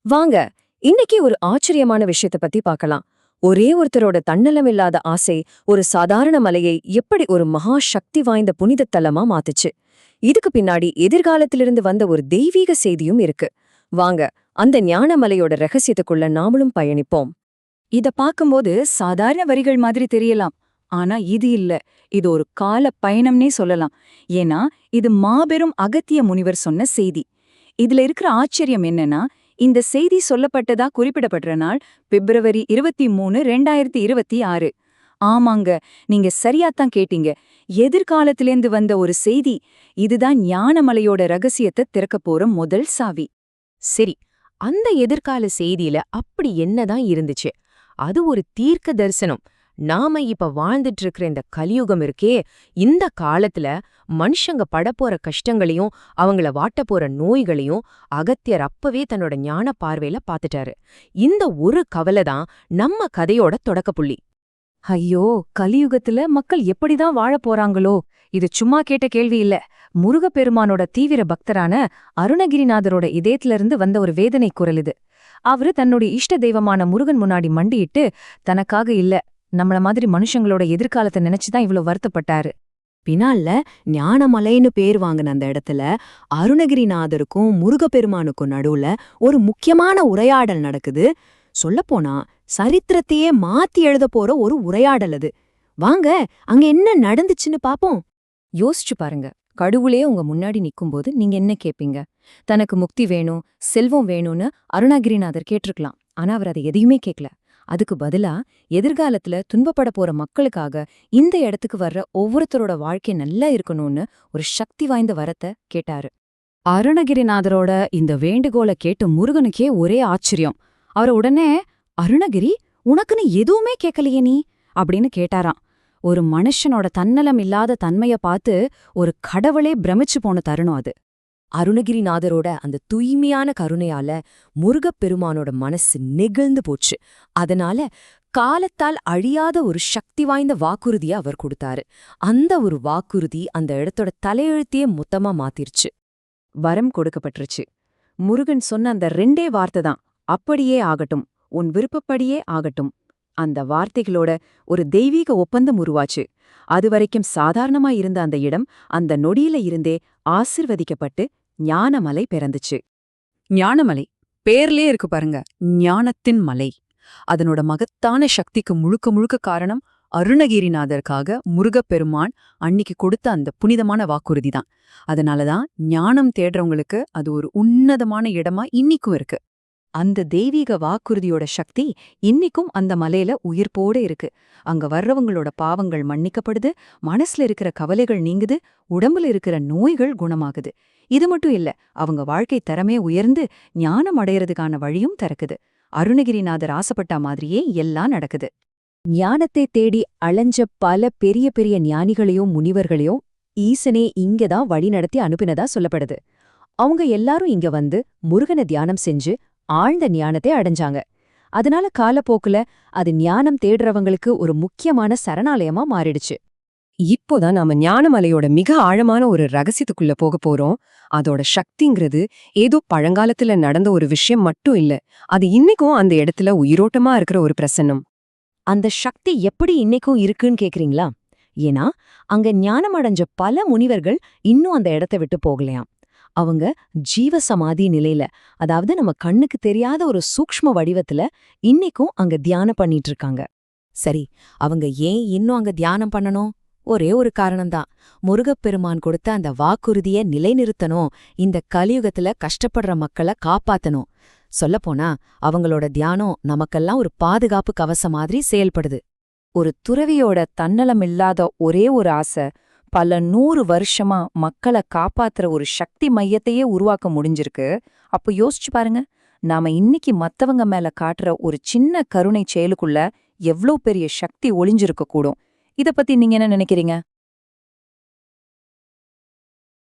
வாங்க, இன்னைக்கு ஒரு ஆச்சரியமான விஷயத்த பத்தி பார்க்கலாம். ஒரே ஒருத்தரோட தன்னலமில்லாத ஆசை ஒரு சாதாரண மலையை எப்படி ஒரு மகா சக்தி வாய்ந்த புனிதத் தலமா மாத்துச்சு. இதுக்கு பின்னாடி எதிர்காலத்திலிருந்து வந்த ஒரு தெய்வீக செய்தியும் இருக்கு. வாங்க, அந்த ஞானமலையோட ரகசியத்துக்குள்ள நாமளும் பயணிப்போம். இத பாக்கும்போது சாதாரண வரிகள் மாதிரி தெரியலாம். ஆனா இது இல்ல. இது ஒரு கால பயணம்னே சொல்லலாம். ஏன்னா இது மாபெரும் அகத்திய முனிவர் சொன்ன செய்தி. இதுல இருக்கிற ஆச்சரியம் என்னன்னா, இந்த செய்தி சொல்லப்பட்டதா குறிப்பிடப்படுற நாள் பிப்ரவரி 23, 2026. ஆமாங்க, நீங்க சரியாத்தான் கேட்டீங்க. எதிர்காலத்திலேந்து வந்த ஒரு செய்தி. இதுதான் ஞானமலையோட ரகசியத்தை திறக்கப் போற முதல் சாவி. சரி, அந்த எதிர்கால செய்தியில அப்படி என்னதான் இருந்துச்சு? அது ஒரு தீர்க்க தரிசனம். நாம இப்ப வாழ்ந்துட்டு இருக்கிற இந்த கலியுகம் இருக்கே, இந்த காலத்துல மனுஷங்க படப்போற கஷ்டங்களையும் அவங்கள வாட்டப்போற நோய்களையும் அகத்தியர் அப்பவே தன்னோட ஞான பார்வையில பாத்துட்டாரு. இந்த ஒரு கவலை தான் நம்ம கதையோட தொடக்கப்புள்ளி. ஐயோ, கலியுகத்துல மக்கள் எப்படிதான் வாழப் போறாங்களோ? இது சும்மா கேட்ட கேள்வி இல்ல. முருகப்பெருமானோட தீவிர பக்தரான அருணகிரிநாதரோட இதயத்திலிருந்து வந்த ஒரு வேதனை குரல் இது. அவரு தன்னுடைய இஷ்ட தெய்வமான முருகன் முன்னாடி மண்டியிட்டு, தனக்காக இல்ல, நம்மள மாதிரி மனுஷங்களோட எதிர்காலத்தை நினைச்சுதான் இவ்ளோ வருத்தப்பட்டாரு. பின்னால ஞானமலைன்னு பேர் வாங்கின அந்த இடத்துல அருணகிரிநாதருக்கும் முருகப்பெருமானுக்கும் நடுவுல ஒரு முக்கியமான உரையாடல் நடக்குது. சொல்லப்போனா சரித்திரத்தையே மாத்தி எழுத போற ஒரு உரையாடல் அது. வாங்க, அங்க என்ன நடந்துச்சுன்னு பாப்போம். யோசிச்சு பாருங்க, கடவுளே உங்க முன்னாடி நிக்கும்போது நீங்க என்ன கேப்பீங்க? தனக்கு முக்தி வேணும், செல்வம் வேணும்னு அருணகிரிநாதர் கேட்டிருக்கலாம். ஆனா அவர் அதை எதையுமே கேட்கல. அதுக்கு பதிலா எதிர்காலத்துல துன்பப்பட போற மக்களுக்காக இந்த இடத்துக்கு வர்ற ஒவ்வொருத்தரோட வாழ்க்கை நல்லா இருக்கணும்னு ஒரு சக்தி வாய்ந்த வரத்தை கேட்டாரு. அருணகிரிநாதரோட இந்த வேண்டுகோளை கேட்டு முருகனுக்கே ஒரே ஆச்சரியம். அவர் உடனே, அருணகிரி, உனக்குன்னு எதுவுமே கேட்கலையே நீ அப்படின்னு கேட்டாராம். ஒரு மனுஷனோட தன்னலம் இல்லாத தன்மைய பார்த்து ஒரு கடவுளே பிரமிச்சு போன தருணம் அது. அருணகிரிநாதரோட அந்த தூய்மையான கருணையால முருகப்பெருமானோட மனசு நெகிழ்ந்து போச்சு. அதனால காலத்தால் அழியாத ஒரு சக்தி வாய்ந்த வாக்குறுதியை அவர் கொடுத்தாரு. அந்த ஒரு வாக்குறுதி அந்த இடத்தோட தலையெழுத்தையே மொத்தமா மாத்திருச்சு. வரம் கொடுக்கப்பட்டுருச்சு. முருகன் சொன்ன அந்த 2 வார்த்தை தான், அப்படியே ஆகட்டும், உன் விருப்பப்படியே ஆகட்டும். அந்த வார்த்தைகளோட ஒரு தெய்வீக ஒப்பந்தம் உருவாச்சு. அதுவரைக்கும் சாதாரணமா இருந்த அந்த இடம் அந்த நொடியில இருந்தே ஆசிர்வதிக்கப்பட்டு ஞானமலை பிறந்துச்சு. ஞானமலை பேர்லயே இருக்கு பாருங்க, ஞானத்தின் மலை. அதனோட மகத்தான சக்திக்கு முழுக்க முழுக்க காரணம் அருணகிரிநாதருக்காக முருகப்பெருமான் அன்னிக்கு கொடுத்த அந்த புனிதமான வாக்குறுதி தான். அதனாலதான் ஞானம் தேடுறவங்களுக்கு அது ஒரு உன்னதமான இடமா இன்னிக்கும் இருக்கு. அந்த தெய்வீக வாக்குறுதியோட சக்தி இன்னிக்கும் அந்த மலையில உயிர்ப்போட இருக்கு. அங்க வர்றவங்களோட பாவங்கள் மன்னிக்கப்படுது, மனசுல இருக்கிற கவலைகள் நீங்குது, உடம்புல இருக்கிற நோய்கள் குணமாகுது. இது மட்டும் இல்ல, அவங்க வாழ்க்கை தரமே உயர்ந்து ஞானம் அடையறதுக்கான வழியும் திறக்குது. அருணகிரிநாதர் ஆசைப்பட்ட மாதிரியே எல்லாம் நடக்குது. ஞானத்தை தேடி அலைஞ்ச பல பெரிய பெரிய ஞானிகளையும் முனிவர்களையும் ஈசனே இங்கதான் வழி நடத்தி அனுப்பினதா சொல்லப்படுது. அவங்க எல்லாரும் இங்க வந்து முருகனை தியானம் செஞ்சு ஆழ்ந்த ஞானத்தை அடைஞ்சாங்க. அதனால காலப்போக்குல அது ஞானம் தேடுறவங்களுக்கு ஒரு முக்கியமான சரணாலயமா மாறிடுச்சு. இப்போதான் நாம ஞானமலையோட மிக ஆழமான ஒரு ரகசியத்துக்குள்ள போக போறோம். அதோட சக்திங்கிறது ஏதோ பழங்காலத்துல நடந்த ஒரு விஷயம் மட்டும் இல்ல, அது இன்னைக்கும் அந்த இடத்துல உயிரோட்டமா இருக்கிற ஒரு பிரசன்னம். அந்த சக்தி எப்படி இன்னைக்கும் இருக்குன்னு கேக்குறீங்களா? ஏன்னா அங்க ஞானம் அடைஞ்ச பல முனிவர்கள் இன்னும் அந்த இடத்தை விட்டு போகலையாம். அவங்க ஜீவசமாதி நிலையில, அதாவது நம்ம கண்ணுக்கு தெரியாத ஒரு சூக்ஷ்ம வடிவத்துல இன்னைக்கும் அங்க தியானம் பண்ணிட்டு இருக்காங்க. சரி, அவங்க ஏன் இன்னும் அங்க தியானம் பண்ணணும்? ஒரே ஒரு காரணம்தான், முருகப்பெருமான் கொடுத்த அந்த வாக்குறுதிய நிலைநிறுத்தணும், இந்த கலியுகத்துல கஷ்டப்படுற மக்களை காப்பாத்தணும். சொல்லப்போனா அவங்களோட தியானம் நமக்கெல்லாம் ஒரு பாதுகாப்பு கவசம் மாதிரி செயல்படுது. ஒரு துறவியோட தன்னலமில்லாத ஒரே ஒரு ஆசை பல 100 வருஷமா மக்களை காப்பாத்துற ஒரு சக்தி மையத்தையே உருவாக்க முடிஞ்சிருக்கு. அப்போ யோசிச்சு பாருங்க, நாம இன்னைக்கு மத்தவங்க மேல காட்டுற ஒரு சின்ன கருணை செயலுக்குள்ள எவ்ளோ பெரிய சக்தி ஒளிஞ்சிருக்க கூடும். இத பத்தி நீங்க என்ன நினைக்கிறீங்க?